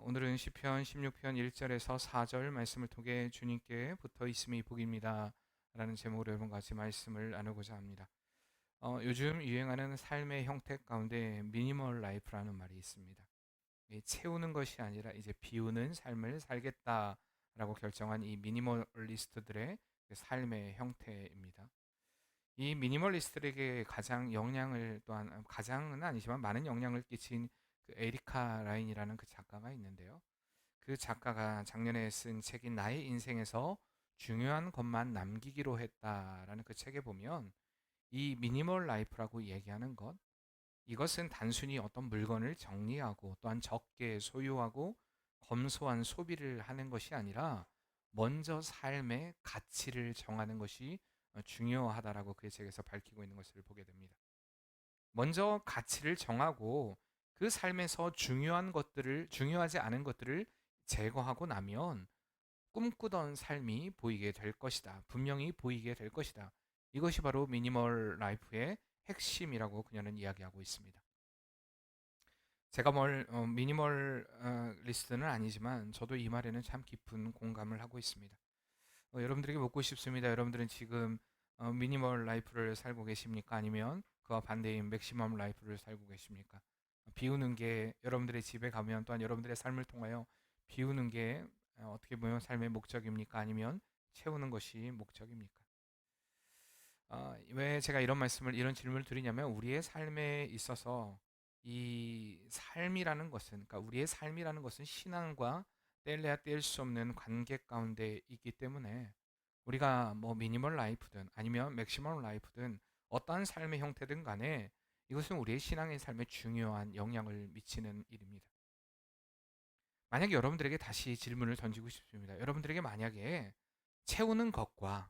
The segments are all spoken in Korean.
오늘은 시편 16편 1절에서 4절 말씀을 통해 주님께 붙어 있음이 복입니다 라는 제목으로 여러분과 같이 말씀을 나누고자 합니다. 요즘 유행하는 삶의 형태 가운데 미니멀 라이프라는 말이 있습니다. 채우는 것이 아니라 이제 비우는 삶을 살겠다라고 결정한 이 미니멀리스트들의 삶의 형태입니다. 이 미니멀리스트들에게 가장 영향을, 또한 가장은 아니지만 많은 영향을 끼친 그 에리카 라인이라는 그 작가가 있는데요. 그 작가가 작년에 쓴 책인 나의 인생에서 중요한 것만 남기기로 했다라는 그 책에 보면, 이 미니멀 라이프라고 얘기하는 것, 이것은 단순히 어떤 물건을 정리하고 또한 적게 소유하고 검소한 소비를 하는 것이 아니라 먼저 삶의 가치를 정하는 것이 중요하다라고 그의 책에서 밝히고 있는 것을 보게 됩니다. 먼저 가치를 정하고 그 삶에서 중요하지 않은 것들을 제거하고 나면 꿈꾸던 삶이 보이게 될 것이다. 분명히 보이게 될 것이다. 이것이 바로 미니멀 라이프의 핵심이라고 그녀는 이야기하고 있습니다. 제가 미니멀 리스트는 아니지만 저도 이 말에는 참 깊은 공감을 하고 있습니다. 여러분들에게 묻고 싶습니다. 여러분들은 지금 미니멀 라이프를 살고 계십니까? 아니면 그와 반대인 맥시멈 라이프를 살고 계십니까? 비우는 게, 여러분들의 집에 가면 또한 여러분들의 삶을 통하여 비우는 게 어떻게 보면 삶의 목적입니까? 아니면 채우는 것이 목적입니까? 왜 제가 이런 질문을 드리냐면, 우리의 삶에 있어서 이 삶이라는 것은, 그러니까 우리의 삶이라는 것은 신앙과 뗄래야 뗄 수 없는 관계 가운데 있기 때문에, 우리가 뭐 미니멀 라이프든 아니면 맥시멀 라이프든 어떠한 삶의 형태든 간에 이것은 우리의 신앙의 삶에 중요한 영향을 미치는 일입니다. 만약에 여러분들에게 다시 질문을 던지고 싶습니다. 여러분들에게 만약에 채우는 것과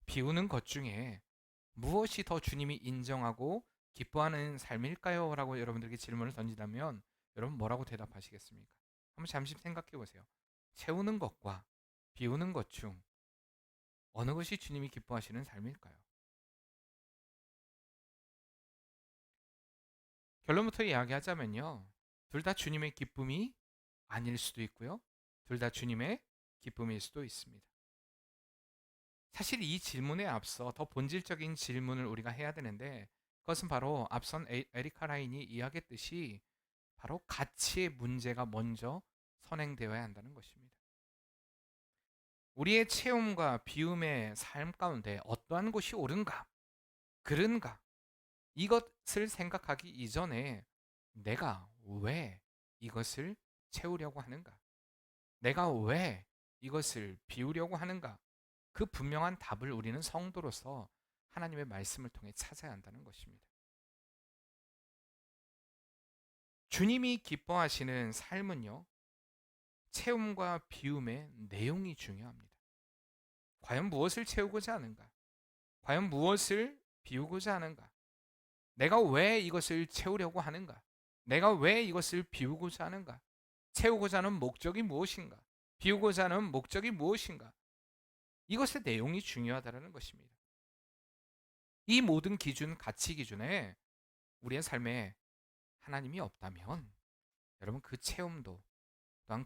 비우는 것 중에 무엇이 더 주님이 인정하고 기뻐하는 삶일까요? 라고 여러분들에게 질문을 던진다면 여러분 뭐라고 대답하시겠습니까? 한번 잠시 생각해 보세요. 채우는 것과 비우는 것 중 어느 것이 주님이 기뻐하시는 삶일까요? 결론부터 이야기하자면요, 둘 다 주님의 기쁨이 아닐 수도 있고요, 둘 다 주님의 기쁨일 수도 있습니다. 사실 이 질문에 앞서 더 본질적인 질문을 우리가 해야 되는데, 그것은 바로 앞선 에리카 라인이 이야기했듯이 바로 가치의 문제가 먼저 선행되어야 한다는 것입니다. 우리의 체험과 비움의 삶 가운데 어떠한 것이 옳은가, 그른가, 이것을 생각하기 이전에 내가 왜 이것을 채우려고 하는가, 내가 왜 이것을 비우려고 하는가, 그 분명한 답을 우리는 성도로서 하나님의 말씀을 통해 찾아야 한다는 것입니다. 주님이 기뻐하시는 삶은요, 채움과 비움의 내용이 중요합니다. 과연 무엇을 채우고자 하는가? 과연 무엇을 비우고자 하는가? 내가 왜 이것을 채우려고 하는가? 내가 왜 이것을 비우고자 하는가? 채우고자 하는 목적이 무엇인가? 비우고자 하는 목적이 무엇인가? 이것의 내용이 중요하다는 것입니다. 이 모든 기준, 가치 기준에 우리의 삶에 하나님이 없다면 여러분 그 체험도 또한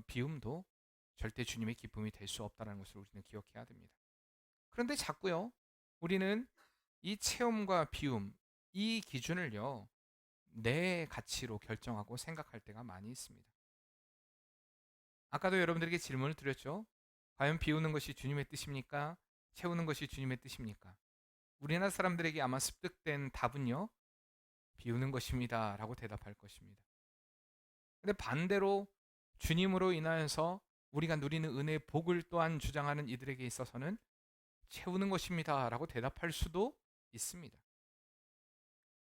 비움도 절대 주님의 기쁨이 될 수 없다는 것을 우리는 기억해야 됩니다. 그런데 자꾸요, 우리는 이 체험과 비움, 이 기준을요, 내 가치로 결정하고 생각할 때가 많이 있습니다. 아까도 여러분들에게 질문을 드렸죠. 과연 비우는 것이 주님의 뜻입니까? 채우는 것이 주님의 뜻입니까? 우리나라 사람들에게 아마 습득된 답은요, 비우는 것입니다 라고 대답할 것입니다. 근데 반대로 주님으로 인하여서 우리가 누리는 은혜의 복을 또한 주장하는 이들에게 있어서는 채우는 것입니다 라고 대답할 수도 있습니다.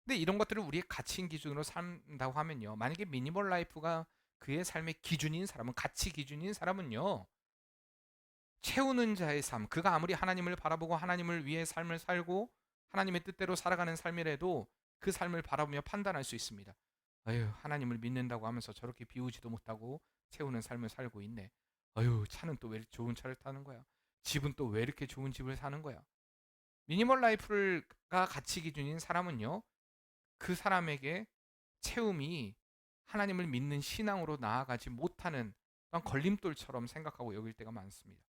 근데 이런 것들을 우리의 가치 기준으로 산다고 하면요, 만약에 미니멀 라이프가 그의 삶의 기준인 사람은, 가치 기준인 사람은요, 채우는 자의 삶, 그가 아무리 하나님을 바라보고 하나님을 위해 삶을 살고 하나님의 뜻대로 살아가는 삶이라도 그 삶을 바라보며 판단할 수 있습니다. 아유, 하나님을 믿는다고 하면서 저렇게 비우지도 못하고 채우는 삶을 살고 있네. 아유, 차는 또 왜 이렇게 좋은 차를 타는 거야? 집은 또 왜 이렇게 좋은 집을 사는 거야? 미니멀 라이프가 가치 기준인 사람은요, 그 사람에게 채움이 하나님을 믿는 신앙으로 나아가지 못하는 또한 걸림돌처럼 생각하고 여길 때가 많습니다.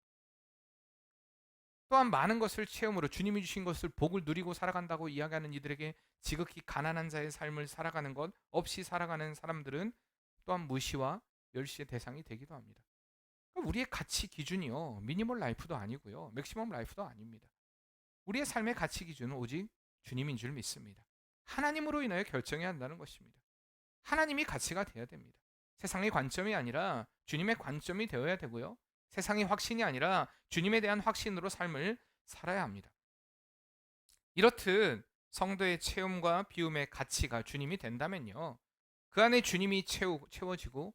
또한 많은 것을 체험으로 주님이 주신 것을 복을 누리고 살아간다고 이야기하는 이들에게 지극히 가난한 자의 삶을 살아가는 것 없이 살아가는 사람들은 또한 무시와 멸시의 대상이 되기도 합니다. 그러니까 우리의 가치 기준이요, 미니멀 라이프도 아니고요, 맥시멈 라이프도 아닙니다. 우리의 삶의 가치 기준은 오직 주님인 줄 믿습니다. 하나님으로 인하여 결정해야 한다는 것입니다. 하나님이 가치가 되어야 됩니다. 세상의 관점이 아니라 주님의 관점이 되어야 되고요, 세상의 확신이 아니라 주님에 대한 확신으로 삶을 살아야 합니다. 이렇듯 성도의 체험과 비움의 가치가 주님이 된다면요, 그 안에 주님이 채워지고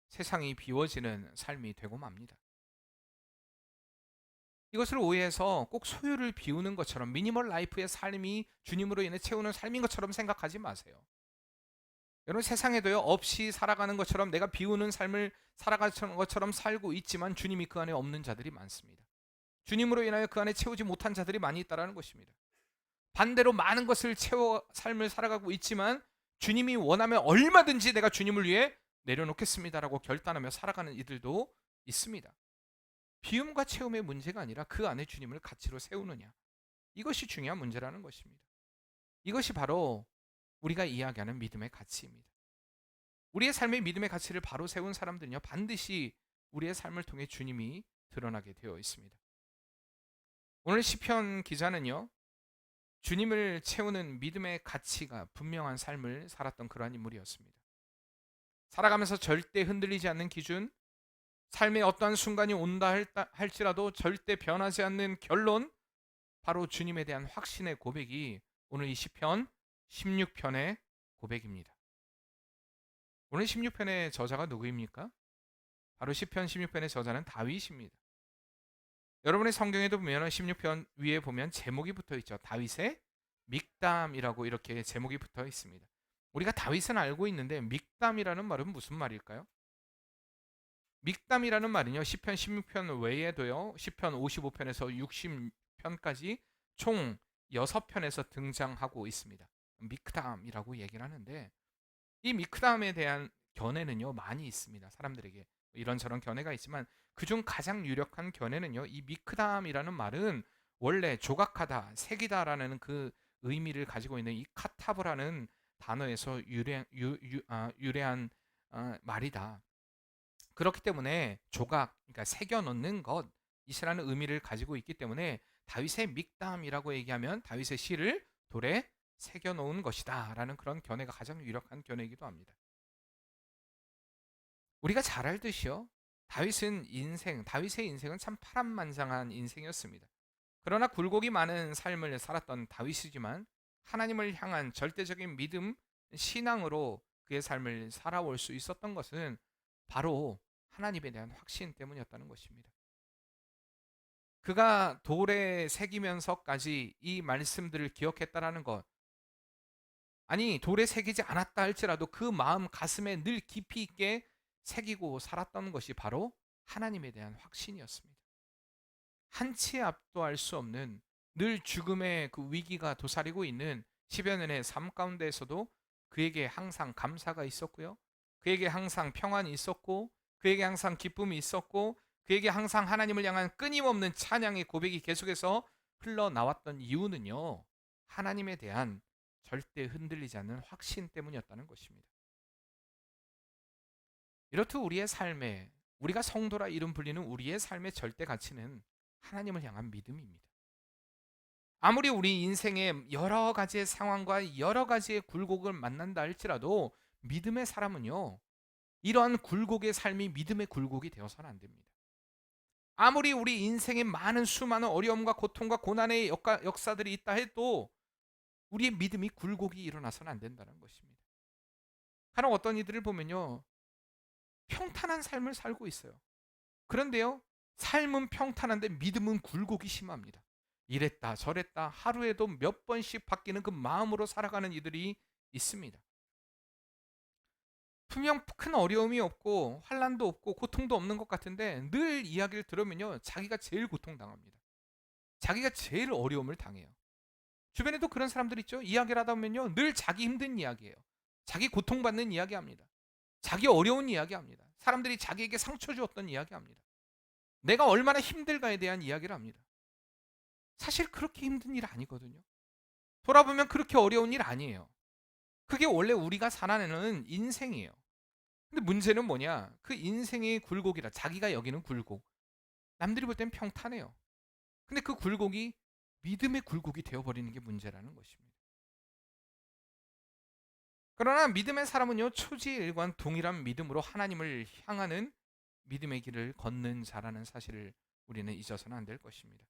세상이 비워지는 삶이 되고 맙니다. 이것을 오해해서 꼭 소유를 비우는 것처럼 미니멀 라이프의 삶이 주님으로 인해 채우는 삶인 것처럼 생각하지 마세요. 여러분, 세상에도요, 없이 살아가는 것처럼 내가 비우는 삶을 살아가는 것처럼 살고 있지만 주님이 그 안에 없는 자들이 많습니다. 주님으로 인하여 그 안에 채우지 못한 자들이 많이 있다는 것입니다. 반대로 많은 것을 채워 삶을 살아가고 있지만 주님이 원하면 얼마든지 내가 주님을 위해 내려놓겠습니다라고 결단하며 살아가는 이들도 있습니다. 비움과 체험의 문제가 아니라 그 안에 주님을 가치로 세우느냐, 이것이 중요한 문제라는 것입니다. 이것이 바로 우리가 이야기하는 믿음의 가치입니다. 우리의 삶의 믿음의 가치를 바로 세운 사람들은요, 반드시 우리의 삶을 통해 주님이 드러나게 되어 있습니다. 오늘 시편 기자는요, 주님을 채우는 믿음의 가치가 분명한 삶을 살았던 그러한 인물이었습니다. 살아가면서 절대 흔들리지 않는 기준, 삶의 어떠한 순간이 온다 할지라도 절대 변하지 않는 결론, 바로 주님에 대한 확신의 고백이 오늘 이 시편 16편의 고백입니다. 오늘 16편의 저자가 누구입니까? 바로 시편 16편의 저자는 다윗입니다. 여러분의 성경에도 보면 16편 위에 보면 제목이 붙어 있죠. 다윗의 믹담이라고 이렇게 제목이 붙어 있습니다. 우리가 다윗은 알고 있는데 믹담이라는 말은 무슨 말일까요? 믹담이라는 말은요, 시편 16편 외에도요, 시편 55편에서 60편까지 총 6편에서 등장하고 있습니다. 믹담이라고 얘기를 하는데, 이 믹담에 대한 견해는요, 많이 있습니다. 사람들에게 이런저런 견해가 있지만 그중 가장 유력한 견해는요, 이 믹담이라는 말은 원래 조각하다, 새기다라는 그 의미를 가지고 있는 이 카타브라는 단어에서 유래한 말이다. 그렇기 때문에 조각, 그러니까 새겨 넣는 것이라는 의미를 가지고 있기 때문에 다윗의 믹담이라고 얘기하면 다윗의 시를 돌에 새겨 놓은 것이다 라는 그런 견해가 가장 유력한 견해이기도 합니다. 우리가 잘 알듯이요, 다윗의 인생은 참 파란만장한 인생이었습니다. 그러나 굴곡이 많은 삶을 살았던 다윗이지만 하나님을 향한 절대적인 믿음, 신앙으로 그의 삶을 살아올 수 있었던 것은 바로 하나님에 대한 확신 때문이었다는 것입니다. 그가 돌에 새기면서까지 이 말씀들을 기억했다라는 것, 아니 돌에 새기지 않았다 할지라도 그 마음 가슴에 늘 깊이 있게 새기고 살았던 것이 바로 하나님에 대한 확신이었습니다. 한치 앞도 알 수 없는 늘 죽음의 그 위기가 도사리고 있는 10여 년의 삶 가운데에서도 그에게 항상 감사가 있었고요, 그에게 항상 평안이 있었고, 그에게 항상 기쁨이 있었고, 그에게 항상 하나님을 향한 끊임없는 찬양의 고백이 계속해서 흘러나왔던 이유는요, 하나님에 대한 절대 흔들리지 않는 확신 때문이었다는 것입니다. 이렇듯 우리의 삶에, 우리가 성도라 이름 불리는 우리의 삶의 절대 가치는 하나님을 향한 믿음입니다. 아무리 우리 인생의 여러 가지의 상황과 여러 가지의 굴곡을 만난다 할지라도 믿음의 사람은요, 이러한 굴곡의 삶이 믿음의 굴곡이 되어서는 안 됩니다. 아무리 우리 인생에 많은 수많은 어려움과 고통과 고난의 역사들이 있다 해도 우리의 믿음이 굴곡이 일어나서는 안 된다는 것입니다. 가령 어떤 이들을 보면요, 평탄한 삶을 살고 있어요. 그런데요, 삶은 평탄한데 믿음은 굴곡이 심합니다. 이랬다 저랬다 하루에도 몇 번씩 바뀌는 그 마음으로 살아가는 이들이 있습니다. 분명 큰 어려움이 없고 환난도 없고 고통도 없는 것 같은데 늘 이야기를 들으면요, 자기가 제일 고통당합니다. 자기가 제일 어려움을 당해요. 주변에도 그런 사람들 있죠. 이야기를 하다 보면요, 늘 자기 힘든 이야기예요. 자기 고통받는 이야기합니다. 자기 어려운 이야기합니다. 사람들이 자기에게 상처 주었던 이야기합니다. 내가 얼마나 힘들까에 대한 이야기를 합니다. 사실 그렇게 힘든 일 아니거든요. 돌아보면 그렇게 어려운 일 아니에요. 그게 원래 우리가 살아내는 인생이에요. 근데 문제는 뭐냐? 그 인생의 굴곡이라 자기가 여기는 굴곡. 남들이 볼 땐 평탄해요. 근데 그 굴곡이 믿음의 굴곡이 되어버리는 게 문제라는 것입니다. 그러나 믿음의 사람은요, 초지일관 동일한 믿음으로 하나님을 향하는 믿음의 길을 걷는 자라는 사실을 우리는 잊어서는 안 될 것입니다.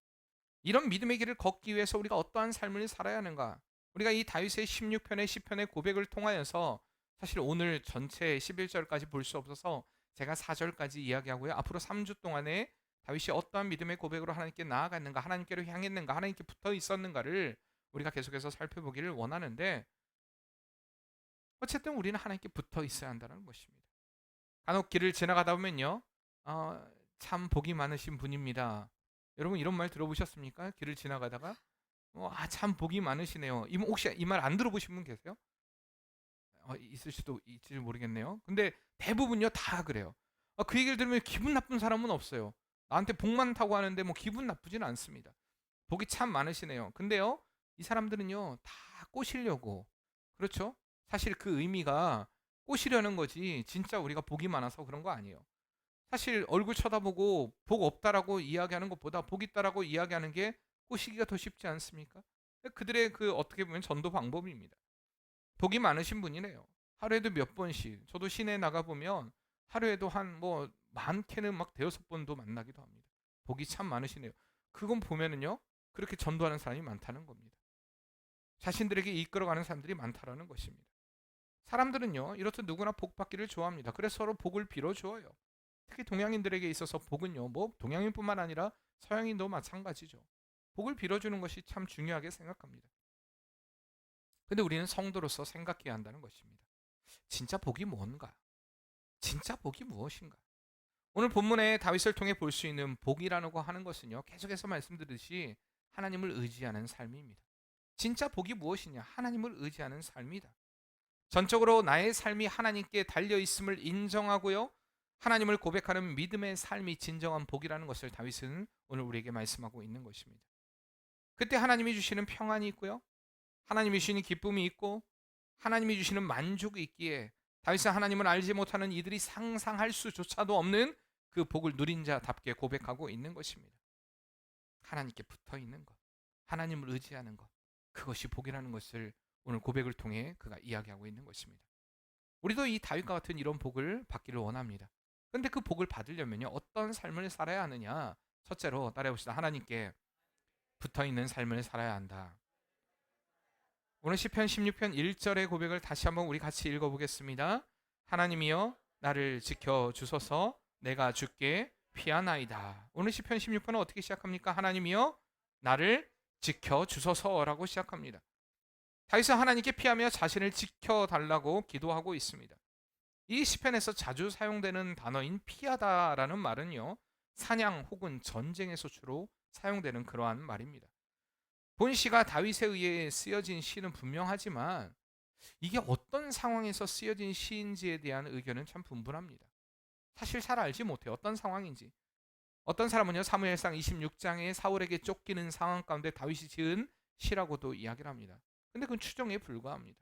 이런 믿음의 길을 걷기 위해서 우리가 어떠한 삶을 살아야 하는가? 우리가 이 다윗의 16편의 시편의 고백을 통하여서 사실 오늘 전체 11절까지 볼 수 없어서 제가 4절까지 이야기하고요. 앞으로 3주 동안에 다윗이 어떠한 믿음의 고백으로 하나님께 나아갔는가, 하나님께로 향했는가, 하나님께 붙어 있었는가를 우리가 계속해서 살펴보기를 원하는데, 어쨌든 우리는 하나님께 붙어 있어야 한다는 것입니다. 간혹 길을 지나가다 보면요, 참 복이 많으신 분입니다. 여러분 이런 말 들어보셨습니까? 길을 지나가다가 참 복이 많으시네요. 혹시 이 말 안 들어보신 분 계세요? 있을 수도 있지 모르겠네요. 근데 대부분요 다 그래요. 그 얘기를 들으면 기분 나쁜 사람은 없어요. 나한테 복 많다고 하는데 뭐 기분 나쁘지는 않습니다. 복이 참 많으시네요. 근데요, 이 사람들은요 다 꼬시려고, 그렇죠? 사실 그 의미가 꼬시려는 거지 진짜 우리가 복이 많아서 그런 거 아니에요. 사실 얼굴 쳐다보고 복 없다라고 이야기하는 것보다 복 있다라고 이야기하는 게 꼬시기가 더 쉽지 않습니까? 그들의 그 어떻게 보면 전도 방법입니다. 복이 많으신 분이네요. 하루에도 몇 번씩, 저도 시내에 나가 보면 하루에도 한 뭐 많게는 막 대여섯 번도 만나기도 합니다. 복이 참 많으시네요. 그건 보면은요, 그렇게 전도하는 사람이 많다는 겁니다. 자신들에게 이끌어가는 사람들이 많다라는 것입니다. 사람들은요, 이렇듯 누구나 복 받기를 좋아합니다. 그래서 서로 복을 빌어주어요. 특히 동양인들에게 있어서 복은요, 뭐 동양인뿐만 아니라 서양인도 마찬가지죠. 복을 빌어주는 것이 참 중요하게 생각합니다. 근데 우리는 성도로서 생각해야 한다는 것입니다. 진짜 복이 뭔가? 진짜 복이 무엇인가? 오늘 본문에 다윗을 통해 볼 수 있는 복이라고 하는 것은요, 계속해서 말씀드렸듯이 하나님을 의지하는 삶입니다. 진짜 복이 무엇이냐? 하나님을 의지하는 삶이다. 전적으로 나의 삶이 하나님께 달려 있음을 인정하고요, 하나님을 고백하는 믿음의 삶이 진정한 복이라는 것을 다윗은 오늘 우리에게 말씀하고 있는 것입니다. 그때 하나님이 주시는 평안이 있고요, 하나님이 주시는 기쁨이 있고, 하나님이 주시는 만족이 있기에 다윗은 하나님을 알지 못하는 이들이 상상할 수조차도 없는 그 복을 누린 자답게 고백하고 있는 것입니다. 하나님께 붙어 있는 것, 하나님을 의지하는 것, 그것이 복이라는 것을 오늘 고백을 통해 그가 이야기하고 있는 것입니다. 우리도 이 다윗과 같은 이런 복을 받기를 원합니다. 그런데 그 복을 받으려면요, 어떤 삶을 살아야 하느냐? 첫째로 따라해봅시다. 하나님께 붙어있는 삶을 살아야 한다. 오늘 시편 16편 1절의 고백을 다시 한번 우리 같이 읽어보겠습니다. 하나님이여 나를 지켜주소서, 내가 주께 피하나이다. 오늘 시편 16편은 어떻게 시작합니까? 하나님이여 나를 지켜주소서라고 시작합니다. 다윗은 하나님께 피하며 자신을 지켜달라고 기도하고 있습니다. 이 시편에서 자주 사용되는 단어인 피하다라는 말은요, 사냥 혹은 전쟁에서 주로 사용되는 그러한 말입니다. 본 시가 다윗에 의해 쓰여진 시는 분명하지만 이게 어떤 상황에서 쓰여진 시인지에 대한 의견은 참 분분합니다. 사실 잘 알지 못해요. 어떤 상황인지. 어떤 사람은요, 사무엘상 26장에 사울에게 쫓기는 상황 가운데 다윗이 지은 시라고도 이야기를 합니다. 근데 그건 추정에 불과합니다.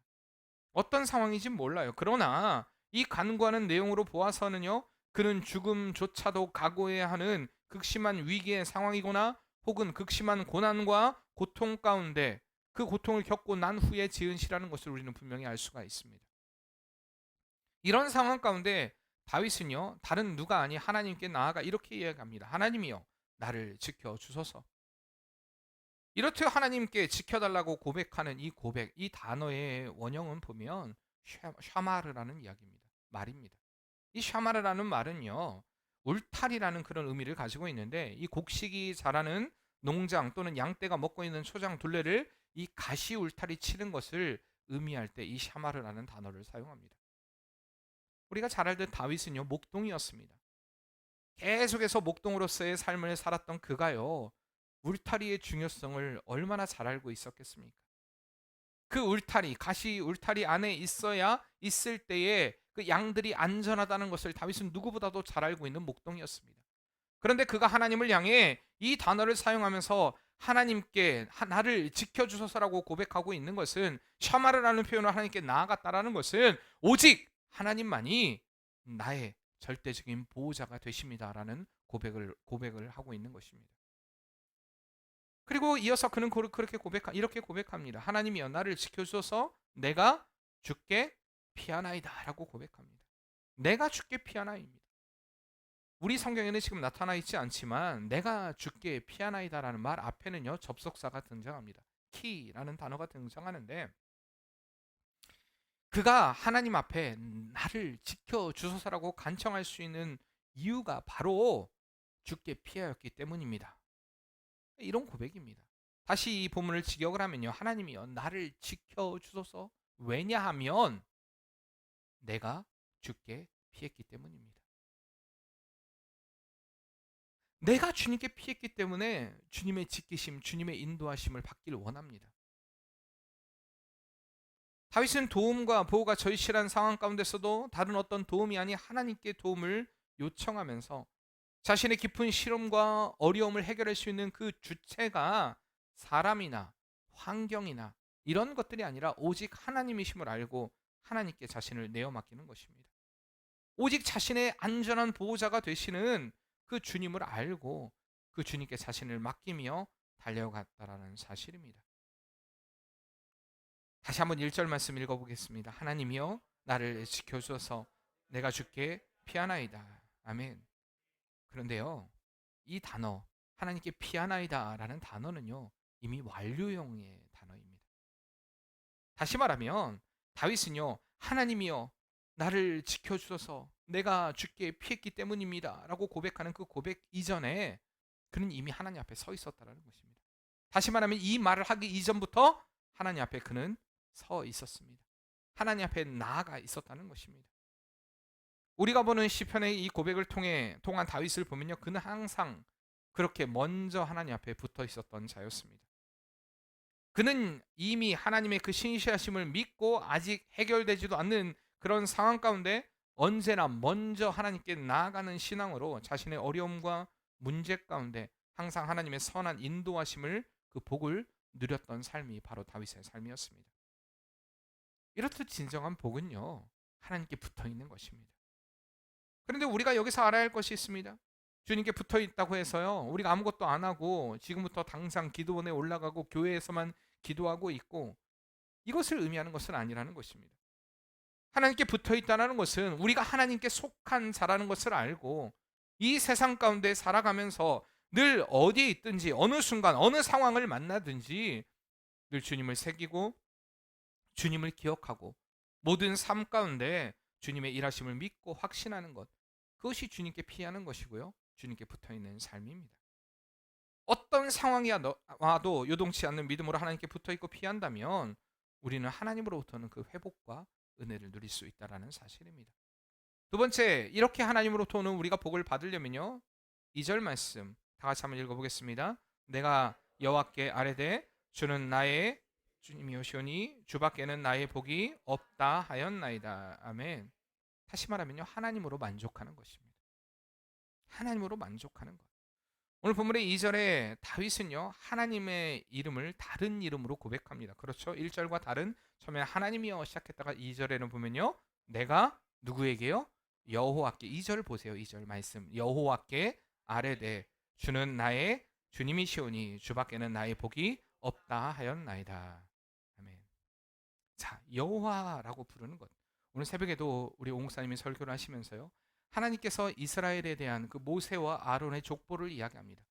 어떤 상황인지 몰라요. 그러나 이 간구하는 내용으로 보아서는요, 그는 죽음조차도 각오해야 하는 극심한 위기의 상황이거나 혹은 극심한 고난과 고통 가운데 그 고통을 겪고 난 후에 지은 시라는 것을 우리는 분명히 알 수가 있습니다. 이런 상황 가운데 다윗은요, 다른 누가 아니 하나님께 나아가 이렇게 이야기합니다. 하나님이여 나를 지켜주소서. 이렇듯 하나님께 지켜달라고 고백하는 이 고백, 이 단어의 원형은 보면 샤마르라는 이야기입니다. 말입니다. 이 샤마르라는 말은요, 울타리라는 그런 의미를 가지고 있는데, 이 곡식이 자라는 농장 또는 양떼가 먹고 있는 초장 둘레를 이 가시 울타리 치는 것을 의미할 때 이 샤마르라는 단어를 사용합니다. 우리가 잘 알듯 다윗은요, 목동이었습니다. 계속해서 목동으로서의 삶을 살았던 그가요, 울타리의 중요성을 얼마나 잘 알고 있었겠습니까? 그 울타리, 가시 울타리 안에 있을 때에 그 양들이 안전하다는 것을 다윗은 누구보다도 잘 알고 있는 목동이었습니다. 그런데 그가 하나님을 향해 이 단어를 사용하면서 하나님께 나를 지켜주소서라고 고백하고 있는 것은, 샤마르라는 표현을 하나님께 나아갔다라는 것은 오직 하나님만이 나의 절대적인 보호자가 되십니다라는 고백을 하고 있는 것입니다. 그리고 이어서 그는 이렇게 고백합니다. 하나님이여 나를 지켜주소서, 내가 주께 피하나이다라고 고백합니다. 내가 주께 피하나이입니다. 우리 성경에는 지금 나타나 있지 않지만 내가 주께 피하나이다라는 말 앞에는요 접속사가 등장합니다. 키라는 단어가 등장하는데, 그가 하나님 앞에 나를 지켜주소서라고 간청할 수 있는 이유가 바로 주께 피하였기 때문입니다. 이런 고백입니다. 다시 이 본문을 직역을 하면요, 하나님이여 나를 지켜주소서, 왜냐하면 내가 주께 피했기 때문입니다. 내가 주님께 피했기 때문에 주님의 지키심, 주님의 인도하심을 받기를 원합니다. 다윗은 도움과 보호가 절실한 상황 가운데서도 다른 어떤 도움이 아닌 하나님께 도움을 요청하면서 자신의 깊은 시름과 어려움을 해결할 수 있는 그 주체가 사람이나 환경이나 이런 것들이 아니라 오직 하나님이심을 알고 하나님께 자신을 내어 맡기는 것입니다. 오직 자신의 안전한 보호자가 되시는 그 주님을 알고 그 주님께 자신을 맡기며 달려갔다라는 사실입니다. 다시 한번 1절 말씀 읽어보겠습니다. 하나님이여 나를 지켜주소서, 내가 주께 피하나이다. 아멘. 그런데요, 이 단어 하나님께 피하나이다 라는 단어는요 이미 완료형의 단어입니다. 다시 말하면 다윗은요 하나님이여 나를 지켜주소서, 내가 주께 피했기 때문입니다 라고 고백하는 그 고백 이전에 그는 이미 하나님 앞에 서 있었다는 것입니다. 다시 말하면 이 말을 하기 이전부터 하나님 앞에 그는 서 있었습니다. 하나님 앞에 나아가 있었다는 것입니다. 우리가 보는 시편의 이 고백을 통한 다윗을 보면요, 그는 항상 그렇게 먼저 하나님 앞에 붙어 있었던 자였습니다. 그는 이미 하나님의 그 신실하심을 믿고 아직 해결되지도 않는 그런 상황 가운데 언제나 먼저 하나님께 나아가는 신앙으로 자신의 어려움과 문제 가운데 항상 하나님의 선한 인도하심을, 그 복을 누렸던 삶이 바로 다윗의 삶이었습니다. 이렇듯 진정한 복은요 하나님께 붙어 있는 것입니다. 그런데 우리가 여기서 알아야 할 것이 있습니다. 주님께 붙어 있다고 해서요 우리가 아무것도 안 하고 지금부터 당장 기도원에 올라가고 교회에서만 기도하고 있고, 이것을 의미하는 것은 아니라는 것입니다. 하나님께 붙어 있다는 것은 우리가 하나님께 속한 자라는 것을 알고 이 세상 가운데 살아가면서 늘 어디에 있든지 어느 순간 어느 상황을 만나든지 늘 주님을 새기고 주님을 기억하고 모든 삶 가운데 주님의 일하심을 믿고 확신하는 것, 그것이 주님께 피하는 것이고요 주님께 붙어있는 삶입니다. 어떤 상황이 와도 요동치 않는 믿음으로 하나님께 붙어있고 피한다면 우리는 하나님으로부터는 그 회복과 은혜를 누릴 수 있다는 사실입니다. 두 번째, 이렇게 하나님으로부터 오는 우리가 복을 받으려면요 2절 말씀 다 같이 한번 읽어보겠습니다. 내가 여호와께 아뢰되 주는 나의 주님이오시오니 주밖에는 나의 복이 없다 하였나이다. 아멘. 다시 말하면요 하나님으로 만족하는 것입니다. 하나님으로 만족하는 것. 오늘 본문의 2절에 다윗은요 하나님의 이름을 다른 이름으로 고백합니다. 그렇죠? 1절과 다른, 처음에 하나님이여 시작했다가 2절에는 보면요 내가 누구에게요? 여호와께. 2절 보세요. 2절 말씀 여호와께 아뢰되 주는 나의 주님이시오니 주밖에는 나의 복이 없다 하였나이다. 아멘. 자, 여호와라고 부르는 것. 오늘 새벽에도 우리 옹목사님이 설교를 하시면서요 하나님께서 이스라엘에 대한 그 모세와 아론의 족보를 이야기합니다.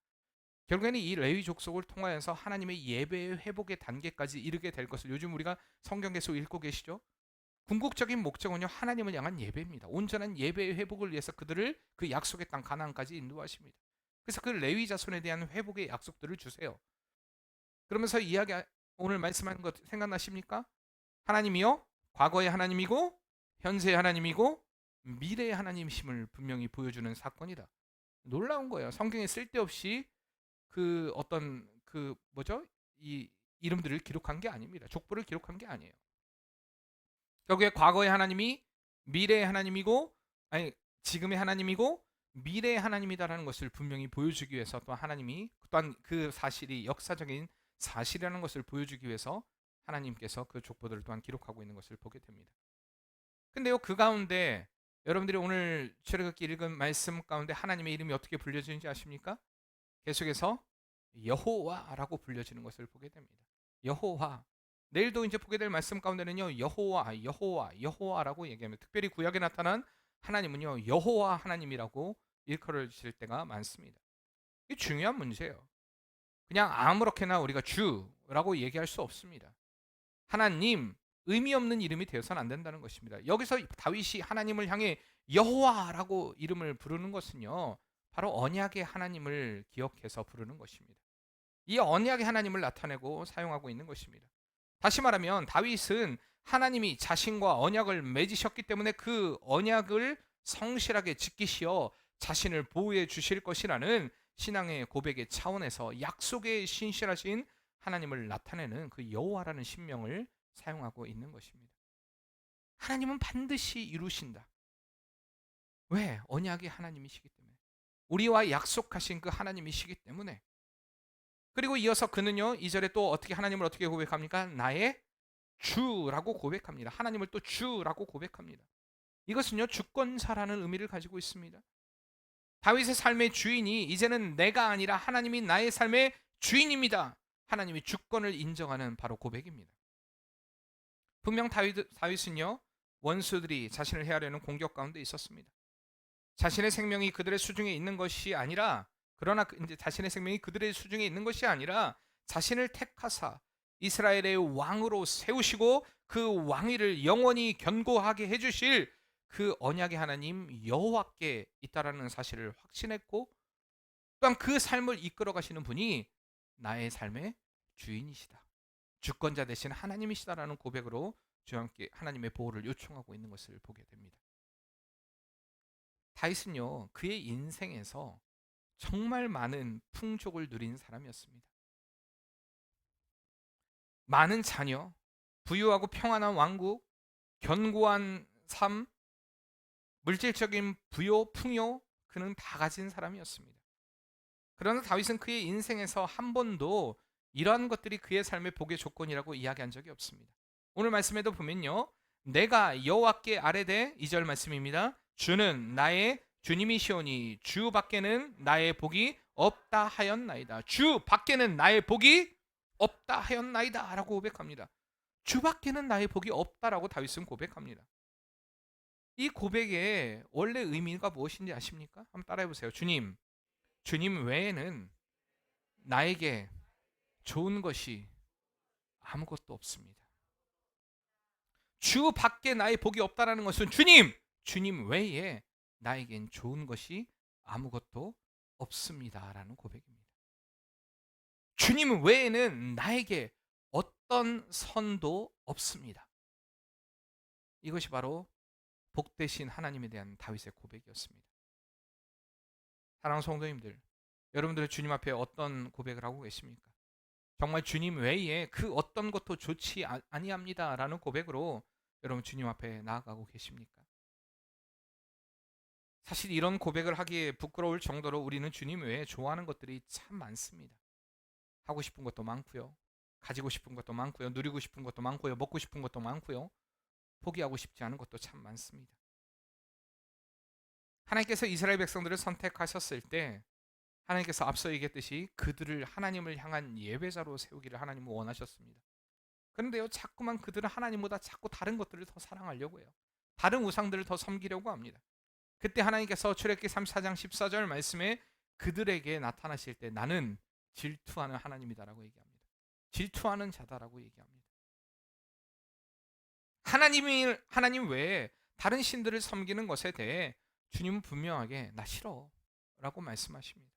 결국에는 이 레위 족속을 통하여서 하나님의 예배의 회복의 단계까지 이르게 될 것을 요즘 우리가 성경 계속 읽고 계시죠? 궁극적인 목적은요 하나님을 향한 예배입니다. 온전한 예배의 회복을 위해서 그들을 그 약속의 땅 가나안까지 인도하십니다. 그래서 그 레위 자손에 대한 회복의 약속들을 주세요. 그러면서 오늘 말씀하는 것 생각나십니까? 하나님이요 과거의 하나님이고 현재의 하나님이고 미래의 하나님이심을 분명히 보여주는 사건이다. 놀라운 거예요. 성경에 쓸데없이 그 어떤 그 뭐죠? 이 이름들을 기록한 게 아닙니다. 족보를 기록한 게 아니에요. 결국에 과거의 하나님이 미래의 하나님이고, 아니 지금의 하나님이고 미래의 하나님이다라는 것을 분명히 보여주기 위해서, 또 하나님이 또한 그 사실이 역사적인 사실이라는 것을 보여주기 위해서 하나님께서 그 족보들을 또한 기록하고 있는 것을 보게 됩니다. 근데요, 그 가운데 여러분들이 오늘 출애굽기 읽은 말씀 가운데 하나님의 이름이 어떻게 불려지는지 아십니까? 계속해서 여호와라고 불려지는 것을 보게 됩니다. 여호와. 내일도 이제 보게 될 말씀 가운데는요, 여호와, 여호와, 여호와라고 얘기합니다. 특별히 구약에 나타난 하나님은요, 여호와 하나님이라고 일컬어질 때가 많습니다. 이게 중요한 문제예요. 그냥 아무렇게나 우리가 주라고 얘기할 수 없습니다. 하나님, 의미 없는 이름이 되어서는 안 된다는 것입니다. 여기서 다윗이 하나님을 향해 여호와라고 이름을 부르는 것은요, 바로 언약의 하나님을 기억해서 부르는 것입니다. 이 언약의 하나님을 나타내고 사용하고 있는 것입니다. 다시 말하면 다윗은 하나님이 자신과 언약을 맺으셨기 때문에 그 언약을 성실하게 지키시어 자신을 보호해 주실 것이라는 신앙의 고백의 차원에서 약속에 신실하신 하나님을 나타내는 그 여호와라는 신명을 사용하고 있는 것입니다. 하나님은 반드시 이루신다. 왜? 언약의 하나님이시기 때문에. 우리와 약속하신 그 하나님이시기 때문에. 그리고 이어서 그는요, 2절에 또 어떻게 하나님을 어떻게 고백합니까? 나의 주라고 고백합니다. 하나님을 또 주라고 고백합니다. 이것은요, 주권자라는 의미를 가지고 있습니다. 다윗의 삶의 주인이 이제는 내가 아니라 하나님이 나의 삶의 주인입니다. 하나님이 주권을 인정하는 바로 고백입니다. 분명 다윗은요, 원수들이 자신을 해하려는 공격 가운데 있었습니다. 자신의 생명이 그들의 수중에 있는 것이 아니라, 그러나 이제 자신의 생명이 그들의 수중에 있는 것이 아니라 자신을 택하사 이스라엘의 왕으로 세우시고 그 왕위를 영원히 견고하게 해주실 그 언약의 하나님 여호와께 있다라는 사실을 확신했고, 또한 그 삶을 이끌어 가시는 분이 나의 삶의 주인이시다, 주권자 되신 하나님이시다라는 고백으로 주와 함께 하나님의 보호를 요청하고 있는 것을 보게 됩니다. 다윗은요, 그의 인생에서 정말 많은 풍족을 누린 사람이었습니다. 많은 자녀, 부유하고 평안한 왕국, 견고한 삶, 물질적인 부요, 풍요, 그는 다 가진 사람이었습니다. 그러나 다윗은 그의 인생에서 한 번도 이러한 것들이 그의 삶의 복의 조건이라고 이야기한 적이 없습니다. 오늘 말씀에도 보면요, 내가 여호와께 아뢰되, 2절 말씀입니다. 주는 나의 주님이시오니 주 밖에는 나의 복이 없다 하였나이다. 주 밖에는 나의 복이 없다 하였나이다 라고 고백합니다. 주 밖에는 나의 복이 없다라고 다윗은 고백합니다. 이 고백의 원래 의미가 무엇인지 아십니까? 한번 따라해 보세요. 주님 외에는 나에게 좋은 것이 아무것도 없습니다. 주 밖에 나의 복이 없다라는 것은 주님 외에 나에겐 좋은 것이 아무것도 없습니다라는 고백입니다. 주님 외에는 나에게 어떤 선도 없습니다. 이것이 바로 복되신 하나님에 대한 다윗의 고백이었습니다. 사랑하는 성도님들, 여러분들은 주님 앞에 어떤 고백을 하고 계십니까? 정말 주님 외에 그 어떤 것도 좋지 아니합니다 라는 고백으로 여러분 주님 앞에 나아가고 계십니까? 사실 이런 고백을 하기에 부끄러울 정도로 우리는 주님 외에 좋아하는 것들이 참 많습니다. 하고 싶은 것도 많고요, 가지고 싶은 것도 많고요, 누리고 싶은 것도 많고요, 먹고 싶은 것도 많고요, 포기하고 싶지 않은 것도 참 많습니다. 하나님께서 이스라엘 백성들을 선택하셨을 때 하나님께서 앞서 얘기했듯이 그들을 하나님을 향한 예배자로 세우기를 하나님은 원하셨습니다. 그런데요, 자꾸만 그들은 하나님보다 자꾸 다른 것들을 더 사랑하려고 해요. 다른 우상들을 더 섬기려고 합니다. 그때 하나님께서 출애굽기 34장 14절 말씀에 그들에게 나타나실 때 나는 질투하는 하나님이다라고 얘기합니다. 질투하는 자다라고 얘기합니다. 하나님 외에 다른 신들을 섬기는 것에 대해 주님은 분명하게 나 싫어 라고 말씀하십니다.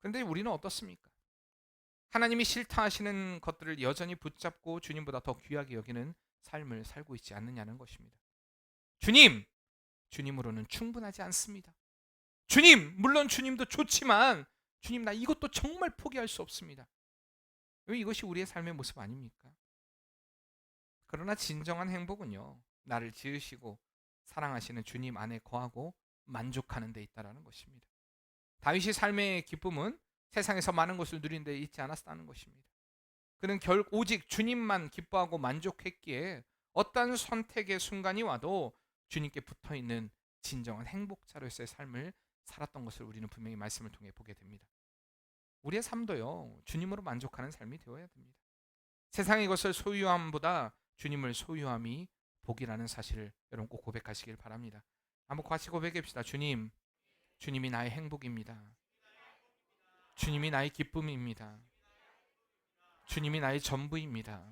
그런데 우리는 어떻습니까? 하나님이 싫다 하시는 것들을 여전히 붙잡고 주님보다 더 귀하게 여기는 삶을 살고 있지 않느냐는 것입니다. 주님으로는 충분하지 않습니다. 물론 주님도 좋지만 주님 나 이것도 정말 포기할 수 없습니다. 왜 이것이 우리의 삶의 모습 아닙니까? 그러나 진정한 행복은요, 나를 지으시고 사랑하시는 주님 안에 거하고 만족하는 데 있다라는 것입니다. 다윗의 삶의 기쁨은 세상에서 많은 것을 누린 데 있지 않았다는 것입니다. 그는 오직 주님만 기뻐하고 만족했기에 어떠한 선택의 순간이 와도 주님께 붙어있는 진정한 행복자로서의 삶을 살았던 것을 우리는 분명히 말씀을 통해 보게 됩니다. 우리의 삶도요, 주님으로 만족하는 삶이 되어야 됩니다. 세상의 것을 소유함보다 주님을 소유함이 복이라는 사실을 여러분 꼭 고백하시길 바랍니다. 한번 같이 고백합시다. 주님, 주님이 나의 행복입니다. 주님이 나의 기쁨입니다. 주님이 나의 전부입니다.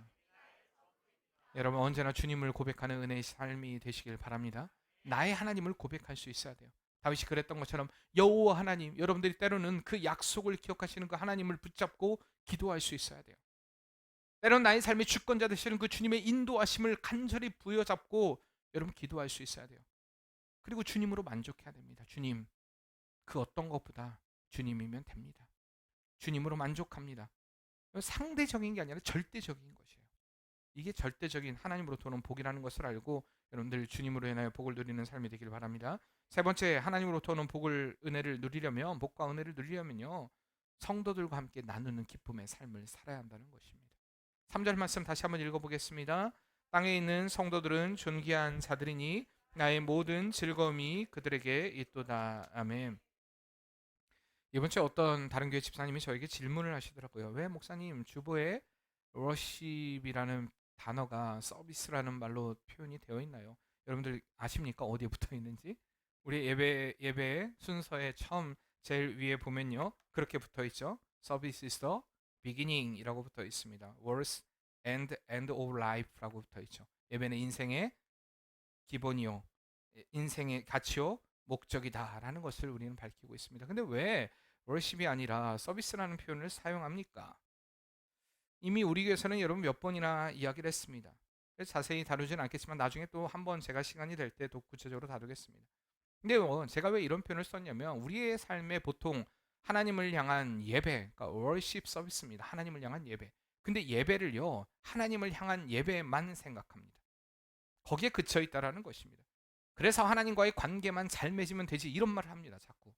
여러분 언제나 주님을 고백하는 은혜의 삶이 되시길 바랍니다. 나의 하나님을 고백할 수 있어야 돼요. 다윗이 그랬던 것처럼 여호와 하나님, 여러분들이 때로는 그 약속을 기억하시는 그 하나님을 붙잡고 기도할 수 있어야 돼요. 때로는 나의 삶의 주권자 되시는 그 주님의 인도하심을 간절히 부여잡고 여러분 기도할 수 있어야 돼요. 그리고 주님으로 만족해야 됩니다. 주님, 그 어떤 것보다 주님이면 됩니다. 주님으로 만족합니다. 상대적인 게 아니라 절대적인 것이에요. 이게 절대적인 하나님으로부터 오는 복이라는 것을 알고 여러분들 주님으로 인하여 복을 누리는 삶이 되기를 바랍니다. 세 번째, 하나님으로부터 오는 은혜를 누리려면, 복과 은혜를 누리려면요, 성도들과 함께 나누는 기쁨의 삶을 살아야 한다는 것입니다. 3절 말씀 다시 한번 읽어보겠습니다. 땅에 있는 성도들은 존귀한 자들이니 나의 모든 즐거움이 그들에게 있도다. 아멘. 이번 주에 어떤 다른 교회 집사님이 저에게 질문을 하시더라고요. 왜 목사님 주보에 워십이라는 단어가 서비스라는 말로 표현이 되어 있나요? 여러분들 아십니까? 어디에 붙어 있는지? 우리 예배 순서에 처음 제일 위에 보면요, 그렇게 붙어 있죠. Service is the beginning이라고 붙어 있습니다. Words and end of life라고 붙어 있죠. 예배는 인생의 기본이요, 인생의 가치요, 목적이다라는 것을 우리는 밝히고 있습니다. 근데 왜 월십이 아니라 서비스라는 표현을 사용합니까? 이미 우리 교회에서는 여러분 몇 번이나 이야기를 했습니다. 자세히 다루지는 않겠지만 나중에 또 한번 제가 시간이 될 때 또 구체적으로 다루겠습니다. 근데 제가 왜 이런 표현을 썼냐면 우리의 삶에 보통 하나님을 향한 예배, 그러니까 월십 서비스입니다. 하나님을 향한 예배. 근데 예배를요, 하나님을 향한 예배만 생각합니다. 거기에 그쳐 있다라는 것입니다. 그래서 하나님과의 관계만 잘 맺으면 되지 이런 말을 합니다. 자꾸.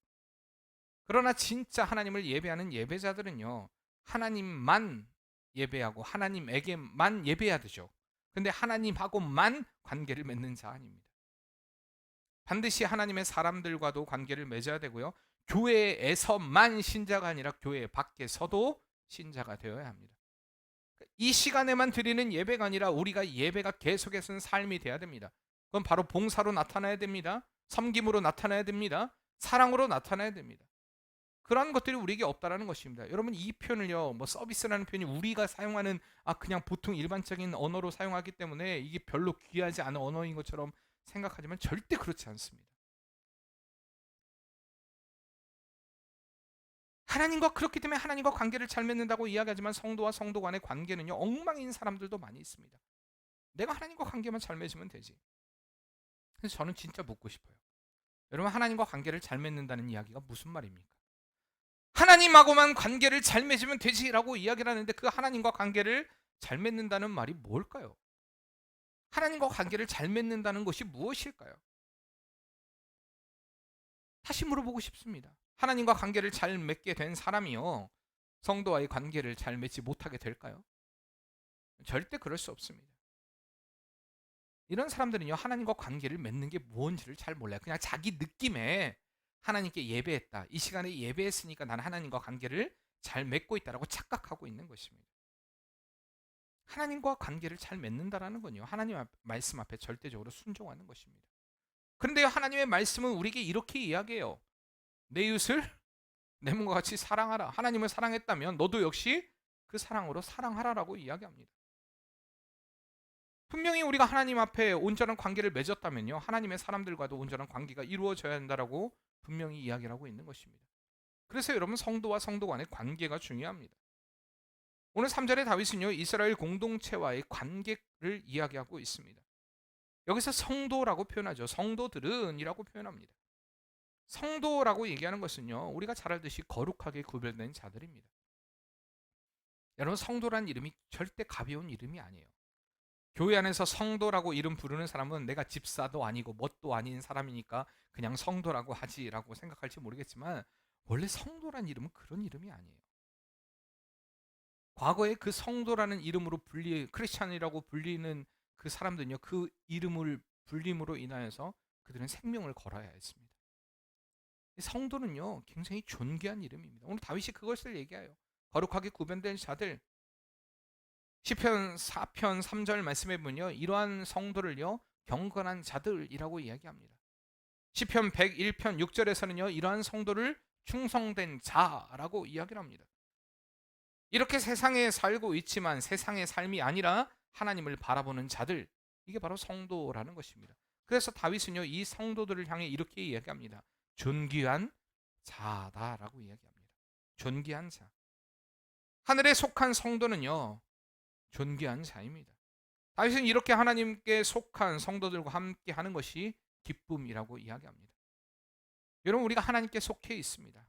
그러나 진짜 하나님을 예배하는 예배자들은요, 하나님만 예배하고 하나님에게만 예배해야 되죠. 근데 하나님하고만 관계를 맺는 자 아닙니다. 반드시 하나님의 사람들과도 관계를 맺어야 되고요, 교회에서만 신자가 아니라 교회 밖에서도 신자가 되어야 합니다. 이 시간에만 드리는 예배가 아니라 우리가 예배가 계속해서 삶이 돼야 됩니다. 그건 바로 봉사로 나타나야 됩니다. 섬김으로 나타나야 됩니다. 사랑으로 나타나야 됩니다. 그런 것들이 우리에게 없다라는 것입니다. 여러분 이 표현을요, 뭐 서비스라는 표현이 우리가 사용하는 그냥 보통 일반적인 언어로 사용하기 때문에 이게 별로 귀하지 않은 언어인 것처럼 생각하지만 절대 그렇지 않습니다. 하나님과 그렇기 때문에 하나님과 관계를 잘 맺는다고 이야기하지만 성도와 성도 간의 관계는요, 엉망인 사람들도 많이 있습니다. 내가 하나님과 관계만 잘 맺으면 되지. 그래서 저는 진짜 묻고 싶어요. 여러분 하나님과 관계를 잘 맺는다는 이야기가 무슨 말입니까? 하나님하고만 관계를 잘 맺으면 되지라고 이야기를 하는데 그 하나님과 관계를 잘 맺는다는 말이 뭘까요? 하나님과 관계를 잘 맺는다는 것이 무엇일까요? 다시 물어보고 싶습니다. 하나님과 관계를 잘 맺게 된 사람이요, 성도와의 관계를 잘 맺지 못하게 될까요? 절대 그럴 수 없습니다. 이런 사람들은요, 하나님과 관계를 맺는 게 뭔지를 잘 몰라요. 그냥 자기 느낌에 하나님께 예배했다, 이 시간에 예배했으니까 나는 하나님과 관계를 잘 맺고 있다라고 착각하고 있는 것입니다. 하나님과 관계를 잘 맺는다라는 건요, 하나님 말씀 앞에 절대적으로 순종하는 것입니다. 그런데 하나님의 말씀은 우리에게 이렇게 이야기해요. 내 이웃을 내 몸과 같이 사랑하라. 하나님을 사랑했다면 너도 역시 그 사랑으로 사랑하라라고 이야기합니다. 분명히 우리가 하나님 앞에 온전한 관계를 맺었다면요, 하나님의 사람들과도 온전한 관계가 이루어져야 한다라고 분명히 이야기를 하고 있는 것입니다. 그래서 여러분 성도와 성도 간의 관계가 중요합니다. 오늘 3절의 다윗은요, 이스라엘 공동체와의 관계를 이야기하고 있습니다. 여기서 성도라고 표현하죠. 성도들은 이라고 표현합니다. 성도라고 얘기하는 것은요, 우리가 잘 알듯이 거룩하게 구별된 자들입니다. 여러분, 성도란 이름이 절대 가벼운 이름이 아니에요. 교회 안에서 성도라고 이름 부르는 사람은 내가 집사도 아니고 뭣도 아닌 사람이니까 그냥 성도라고 하지라고 생각할지 모르겠지만, 원래 성도란 이름은 그런 이름이 아니에요. 과거에 그 성도라는 이름으로 크리스찬이라고 불리는 그 사람들은요, 그 이름을 불림으로 인하여서 그들은 생명을 걸어야 했습니다. 성도는요, 굉장히 존귀한 이름입니다. 오늘 다윗이 그것을 얘기해요. 거룩하게 구별된 자들. 시편 4편 3절 말씀해 보면요, 이러한 성도를요, 경건한 자들이라고 이야기합니다. 시편 101편 6절에서는요, 이러한 성도를 충성된 자라고 이야기를 합니다. 이렇게 세상에 살고 있지만 세상의 삶이 아니라 하나님을 바라보는 자들, 이게 바로 성도라는 것입니다. 그래서 다윗은요, 이 성도들을 향해 이렇게 이야기합니다. 존귀한 자다라고 이야기합니다. 존귀한 자. 하늘에 속한 성도는요, 존귀한 자입니다. 다윗은 이렇게 하나님께 속한 성도들과 함께 하는 것이 기쁨이라고 이야기합니다. 여러분, 우리가 하나님께 속해 있습니다.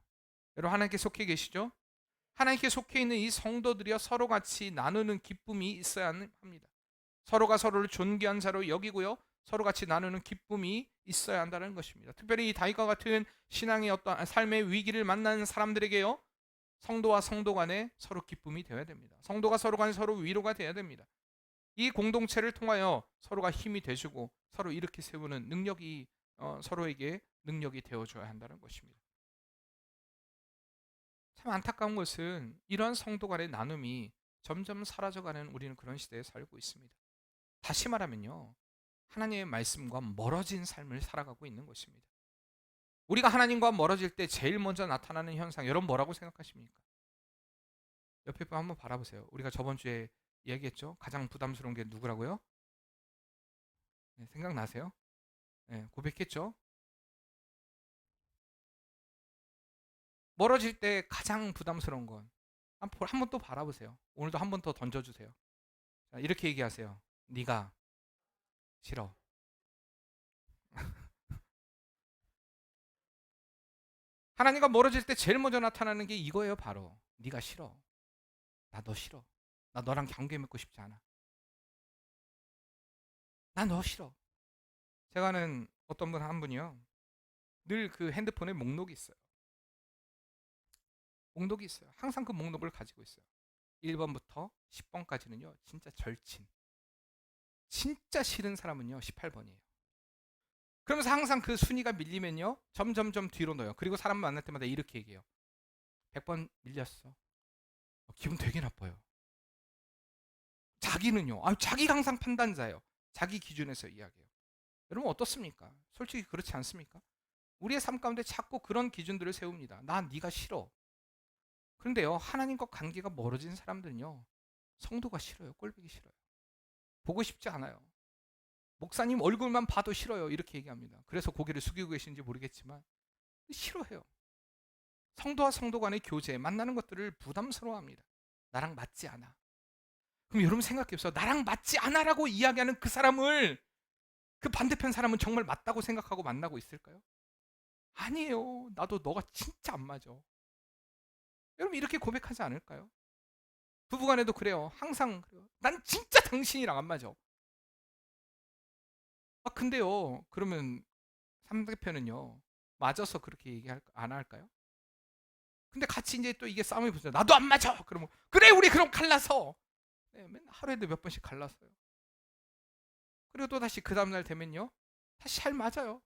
여러분, 하나님께 속해 계시죠? 하나님께 속해 있는 이 성도들이여 서로 같이 나누는 기쁨이 있어야 합니다. 서로가 서로를 존귀한 자로 여기고요, 서로 같이 나누는 기쁨이 있어야 한다는 것입니다. 특별히 이 다윗과 같은 신앙의 어떤 삶의 위기를 만나는 사람들에게요, 성도와 성도 간에 서로 기쁨이 되어야 됩니다. 성도가 서로 간에 서로 위로가 되어야 됩니다. 이 공동체를 통하여 서로가 힘이 되주고 서로 일으켜 세우는 능력이 서로에게 능력이 되어줘야 한다는 것입니다. 참 안타까운 것은 이러한 성도 간의 나눔이 점점 사라져가는 우리는 그런 시대에 살고 있습니다. 다시 말하면요, 하나님의 말씀과 멀어진 삶을 살아가고 있는 것입니다. 우리가 하나님과 멀어질 때 제일 먼저 나타나는 현상, 여러분 뭐라고 생각하십니까? 옆에 분 한번 바라보세요. 우리가 저번 주에 얘기했죠? 가장 부담스러운 게 누구라고요? 네, 생각나세요? 네, 고백했죠? 멀어질 때 가장 부담스러운 건 한 번 또 바라보세요. 오늘도 한 번 더 던져주세요. 자, 이렇게 얘기하세요. 네가 싫어. 하나님과 멀어질 때 제일 먼저 나타나는 게 이거예요. 바로 네가 싫어. 나 너 싫어. 나 너랑 관계 맺고 싶지 않아. 나 너 싫어. 제가 아는 어떤 분 한 분이요, 늘 그 핸드폰에 목록이 있어요. 목록이 있어요. 항상 그 목록을 가지고 있어요. 1번부터 10번까지는요 진짜 절친, 진짜 싫은 사람은요 18번이에요. 그러면서 항상 그 순위가 밀리면요 점점점 뒤로 넣어요. 그리고 사람 만날 때마다 이렇게 얘기해요. 100번 밀렸어. 기분 되게 나빠요. 자기는요, 자기가 항상 판단자예요. 자기 기준에서 이야기해요. 여러분 어떻습니까? 솔직히 그렇지 않습니까? 우리의 삶 가운데 자꾸 그런 기준들을 세웁니다. 난 네가 싫어. 그런데요, 하나님과 관계가 멀어진 사람들은요, 성도가 싫어요. 꼴보기 싫어요. 보고 싶지 않아요. 목사님 얼굴만 봐도 싫어요. 이렇게 얘기합니다. 그래서 고개를 숙이고 계신지 모르겠지만 싫어해요. 성도와 성도 간의 교제, 만나는 것들을 부담스러워합니다. 나랑 맞지 않아. 그럼 여러분 생각해 보세요. 나랑 맞지 않아라고 이야기하는 그 사람을, 그 반대편 사람은 정말 맞다고 생각하고 만나고 있을까요? 아니에요. 나도 너가 진짜 안 맞아. 여러분 이렇게 고백하지 않을까요? 부부간에도 그래요. 항상 그래요. 난 진짜 당신이랑 안 맞아. 근데요, 그러면 상대편은요, 맞아서 그렇게 안 할까요? 근데 같이 이제 또 이게 싸움이 붙어요. 나도 안 맞아. 그러면 그래 우리 그럼 갈라서. 네, 맨날 하루에도 몇 번씩 갈랐어요. 그리고 또 다시 그 다음날 되면요, 다시 잘 맞아요.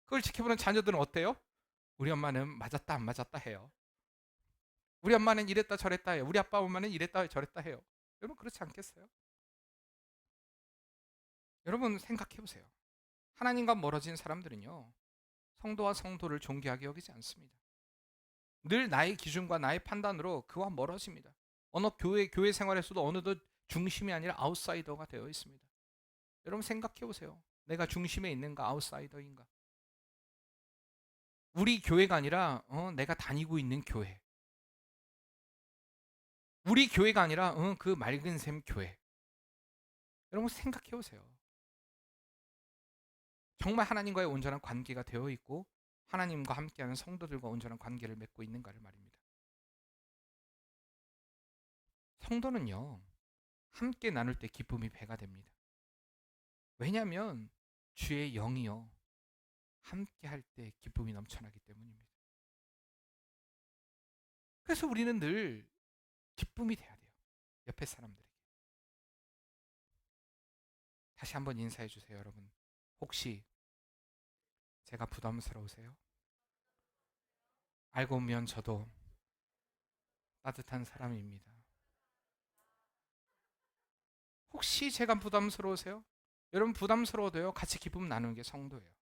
그걸 지켜보는 자녀들은 어때요? 우리 엄마는 맞았다 안 맞았다 해요. 우리 엄마는 이랬다 저랬다 해요. 우리 아빠 엄마는 이랬다 저랬다 해요. 여러분 그렇지 않겠어요? 여러분 생각해 보세요. 하나님과 멀어진 사람들은요, 성도와 성도를 존귀하게 여기지 않습니다. 늘 나의 기준과 나의 판단으로 그와 멀어집니다. 어느 교회 생활에서도 어느덧 중심이 아니라 아웃사이더가 되어 있습니다. 여러분 생각해 보세요. 내가 중심에 있는가 아웃사이더인가? 우리 교회가 아니라 내가 다니고 있는 교회. 우리 교회가 아니라 그 맑은 샘 교회. 여러분 생각해 보세요. 정말 하나님과의 온전한 관계가 되어 있고 하나님과 함께하는 성도들과 온전한 관계를 맺고 있는가를 말입니다. 성도는요, 함께 나눌 때 기쁨이 배가 됩니다. 왜냐하면 주의 영이요, 함께 할 때 기쁨이 넘쳐나기 때문입니다. 그래서 우리는 늘 기쁨이 돼야 돼요. 옆에 사람들에게. 다시 한번 인사해 주세요, 여러분. 혹시 제가 부담스러우세요? 알고 보면 저도 따뜻한 사람입니다. 혹시 제가 부담스러우세요? 여러분 부담스러워도요, 같이 기쁨 나누는 게 성도예요.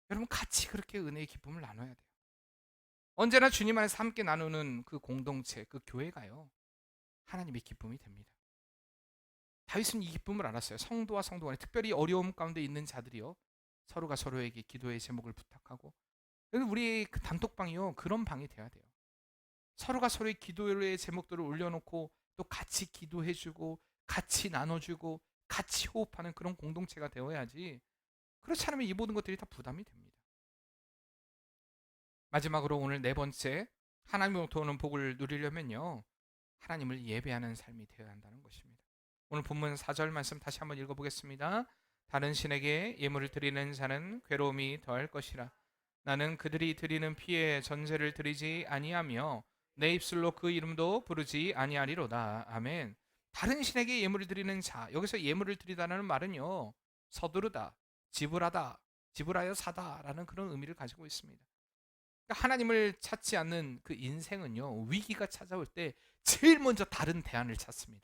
여러분 같이 그렇게 은혜의 기쁨을 나눠야 돼요. 언제나 주님 안에서 함께 나누는 그 공동체, 그 교회가요, 하나님의 기쁨이 됩니다. 다윗은 이 기쁨을 알았어요. 성도와 성도 간에, 특별히 어려움 가운데 있는 자들이요, 서로가 서로에게 기도의 제목을 부탁하고, 우리 그 단톡방이요, 그런 방이 돼야 돼요. 서로가 서로의 기도의 제목들을 올려놓고 또 같이 기도해주고 같이 나눠주고 같이 호흡하는 그런 공동체가 되어야지, 그렇지 않으면 이 모든 것들이 다 부담이 됩니다. 마지막으로 오늘 네 번째, 하나님으로부터 오는 복을 누리려면요, 하나님을 예배하는 삶이 되어야 한다는 것입니다. 오늘 본문 4절 말씀 다시 한번 읽어보겠습니다. 다른 신에게 예물을 드리는 자는 괴로움이 더할 것이라. 나는 그들이 드리는 피에 전제를 드리지 아니하며 내 입술로 그 이름도 부르지 아니하리로다. 아멘. 다른 신에게 예물을 드리는 자, 여기서 예물을 드리다는 말은요, 서두르다, 지불하다, 지불하여 사다라는 그런 의미를 가지고 있습니다. 그러니까 하나님을 찾지 않는 그 인생은요, 위기가 찾아올 때 제일 먼저 다른 대안을 찾습니다.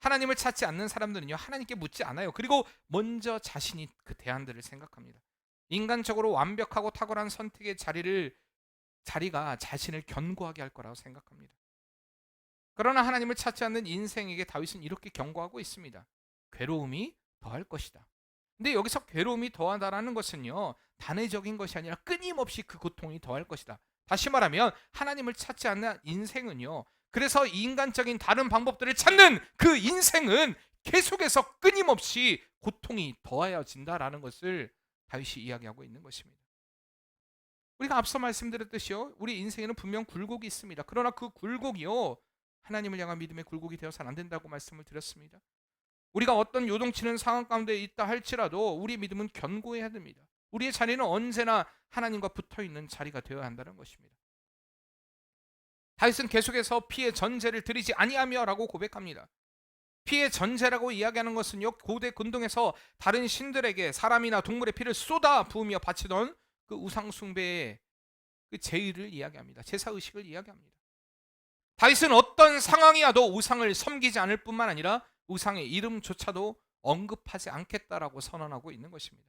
하나님을 찾지 않는 사람들은요, 하나님께 묻지 않아요. 그리고 먼저 자신이 그 대안들을 생각합니다. 인간적으로 완벽하고 탁월한 선택의 자리가 자신을 견고하게 할 거라고 생각합니다. 그러나 하나님을 찾지 않는 인생에게 다윗은 이렇게 경고하고 있습니다. 괴로움이 더할 것이다. 근데 여기서 괴로움이 더하다라는 것은요, 단회적인 것이 아니라 끊임없이 그 고통이 더할 것이다. 다시 말하면 하나님을 찾지 않는 인생은요, 그래서 인간적인 다른 방법들을 찾는 그 인생은 계속해서 끊임없이 고통이 더하여진다라는 것을 다윗이 이야기하고 있는 것입니다. 우리가 앞서 말씀드렸듯이요, 우리 인생에는 분명 굴곡이 있습니다. 그러나 그 굴곡이요, 하나님을 향한 믿음의 굴곡이 되어서는 안 된다고 말씀을 드렸습니다. 우리가 어떤 요동치는 상황 가운데 있다 할지라도 우리 믿음은 견고해야 됩니다. 우리의 자리는 언제나 하나님과 붙어있는 자리가 되어야 한다는 것입니다. 다윗은 계속해서 피의 전제를 드리지 아니하며라고 고백합니다. 피의 전제라고 이야기하는 것은요, 고대 근동에서 다른 신들에게 사람이나 동물의 피를 쏟아 부으며 바치던 그 우상 숭배의 그 제의를 이야기합니다. 제사 의식을 이야기합니다. 다윗은 어떤 상황이어도 우상을 섬기지 않을 뿐만 아니라 우상의 이름조차도 언급하지 않겠다라고 선언하고 있는 것입니다.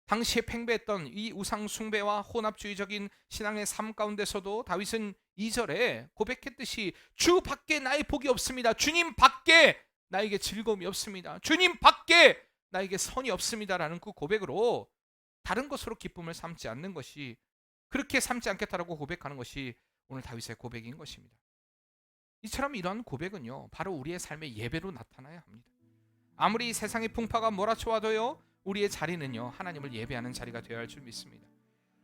당시에 팽배했던 이 우상 숭배와 혼합주의적인 신앙의 삶 가운데서도 다윗은 2절에 고백했듯이 주 밖에 나의 복이 없습니다. 주님 밖에 나에게 즐거움이 없습니다. 주님 밖에 나에게 선이 없습니다라는 그 고백으로 다른 것으로 기쁨을 삼지 않는 것이, 그렇게 삼지 않겠다라고 고백하는 것이 오늘 다윗의 고백인 것입니다. 이처럼 이러한 고백은요, 바로 우리의 삶의 예배로 나타나야 합니다. 아무리 세상의 풍파가 몰아쳐와도요, 우리의 자리는요, 하나님을 예배하는 자리가 되어야 할 줄 믿습니다.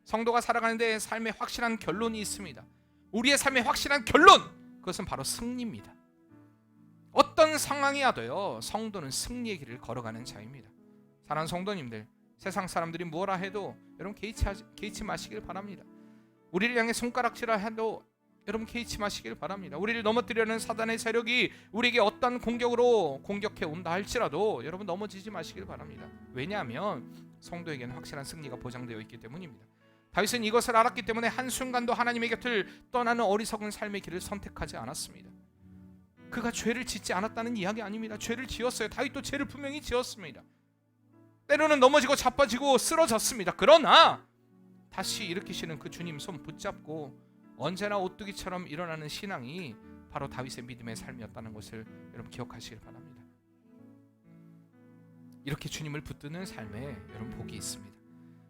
성도가 살아가는데 삶의 확실한 결론이 있습니다. 우리의 삶의 확실한 결론, 그것은 바로 승리입니다. 어떤 상황이어도요, 성도는 승리의 길을 걸어가는 자입니다. 사랑하는 성도님들, 세상 사람들이 뭐라 해도 여러분 개의치 마시길 바랍니다. 우리를 향해 손가락질을 해도 여러분 개의치 마시길 바랍니다. 우리를 넘어뜨리려는 사단의 세력이 우리에게 어떤 공격으로 공격해 온다 할지라도 여러분 넘어지지 마시길 바랍니다. 왜냐하면 성도에게는 확실한 승리가 보장되어 있기 때문입니다. 다윗은 이것을 알았기 때문에 한순간도 하나님의 곁을 떠나는 어리석은 삶의 길을 선택하지 않았습니다. 그가 죄를 짓지 않았다는 이야기 아닙니다. 죄를 지었어요. 다윗도 죄를 분명히 지었습니다. 때로는 넘어지고 자빠지고 쓰러졌습니다. 그러나 다시 일으키시는 그 주님 손 붙잡고 언제나 오뚜기처럼 일어나는 신앙이 바로 다윗의 믿음의 삶이었다는 것을 여러분 기억하시길 바랍니다. 이렇게 주님을 붙드는 삶에 여러분 복이 있습니다.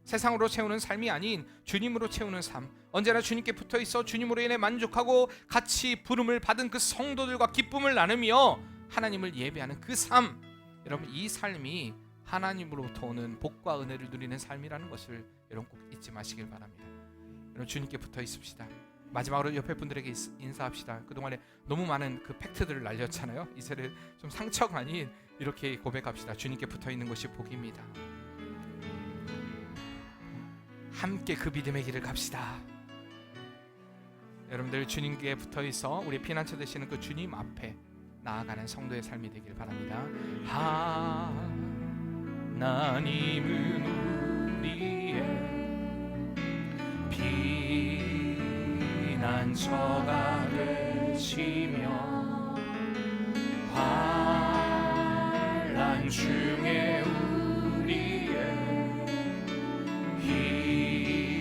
세상으로 채우는 삶이 아닌 주님으로 채우는 삶, 언제나 주님께 붙어있어 주님으로 인해 만족하고 같이 부름을 받은 그 성도들과 기쁨을 나누며 하나님을 예배하는 그 삶, 여러분 이 삶이 하나님으로부터 오는 복과 은혜를 누리는 삶이라는 것을 여러분 꼭 잊지 마시길 바랍니다. 여러분 주님께 붙어 있읍시다. 마지막으로 옆에 분들에게 인사합시다. 그동안에 너무 많은 그 팩트들을 날렸잖아요. 이제는 좀 상처가 아닌 이렇게 고백합시다. 주님께 붙어있는 것이 복입니다. 함께 그 믿음의 길을 갑시다. 여러분들 주님께 붙어있어 우리 피난처 되시는 그 주님 앞에 나아가는 성도의 삶이 되길 바랍니다. 하나님은 우리의 피난처가 되시며 환난 중에 우리의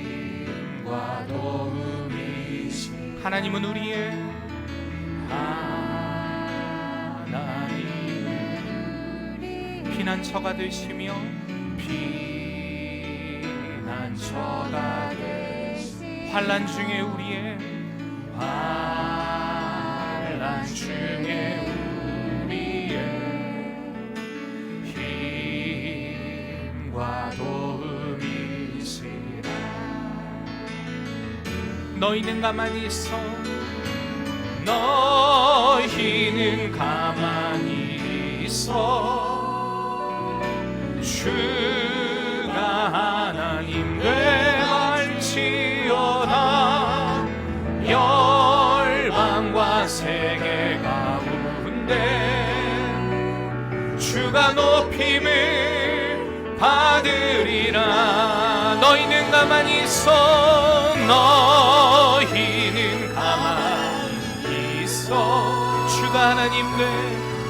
힘과 도움이시. 하나님은 우리의 피난처가 되시며 피난처가 되시며 환난 중에 우리의 환난 중에 우리의 힘과 도움이시라. 너희는 가만히 있어. 너희는 가만히 있어. 주가 하나님 되갈지어다. 열방과 세계 가운데 주가 높임을 받으리라. 너희는 가만히 있어. 너희는 가만히 있어. 주가 하나님 돼.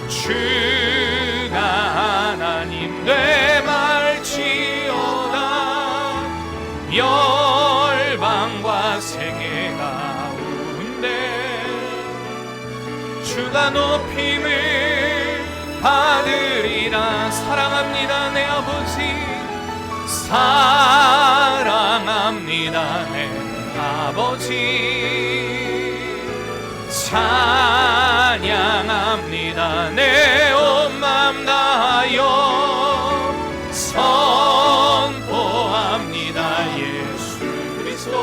주가 하나님 돼 말지어다. 열방과 세계 가운데 주가 높임을 받으리라. 사랑합니다 내 아버지. 사랑합니다 내 아버지. 찬양합니다 내 온 맘 다하여. 선포합니다 예수 그리스도.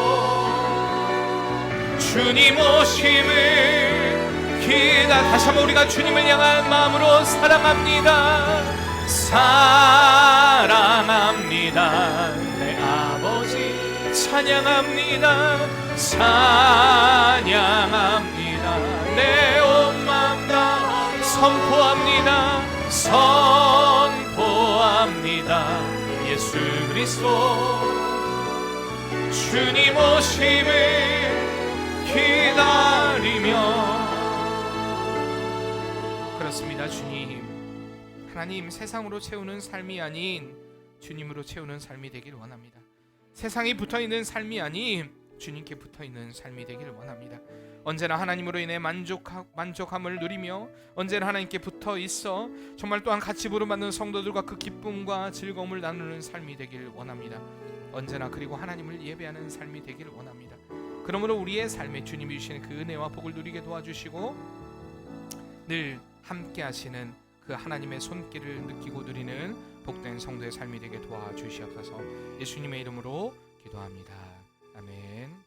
주님 오심을 기다. 다시 한번 우리가 주님을 향한 마음으로 사랑합니다. 사랑합니다 내 아버지. 찬양합니다. 찬양합니다 내 온 맘 다. 선포합니다. 선포합니다 예수 그리스도. 주님 오심을 기다리며. 그렇습니다. 주님, 하나님 세상으로 채우는 삶이 아닌 주님으로 채우는 삶이 되길 원합니다. 세상이 붙어있는 삶이 아닌 주님께 붙어있는 삶이 되길 원합니다. 언제나 하나님으로 인해 만족함을 누리며 언제나 하나님께 붙어있어 정말 또한 같이 부름받는 성도들과 그 기쁨과 즐거움을 나누는 삶이 되길 원합니다. 언제나 그리고 하나님을 예배하는 삶이 되길 원합니다. 그러므로 우리의 삶에 주님이 주시는 그 은혜와 복을 누리게 도와주시고 늘 함께 하시는 그 하나님의 손길을 느끼고 누리는 복된 성도의 삶이 되게 도와주시옵소서. 예수님의 이름으로 기도합니다. 아멘.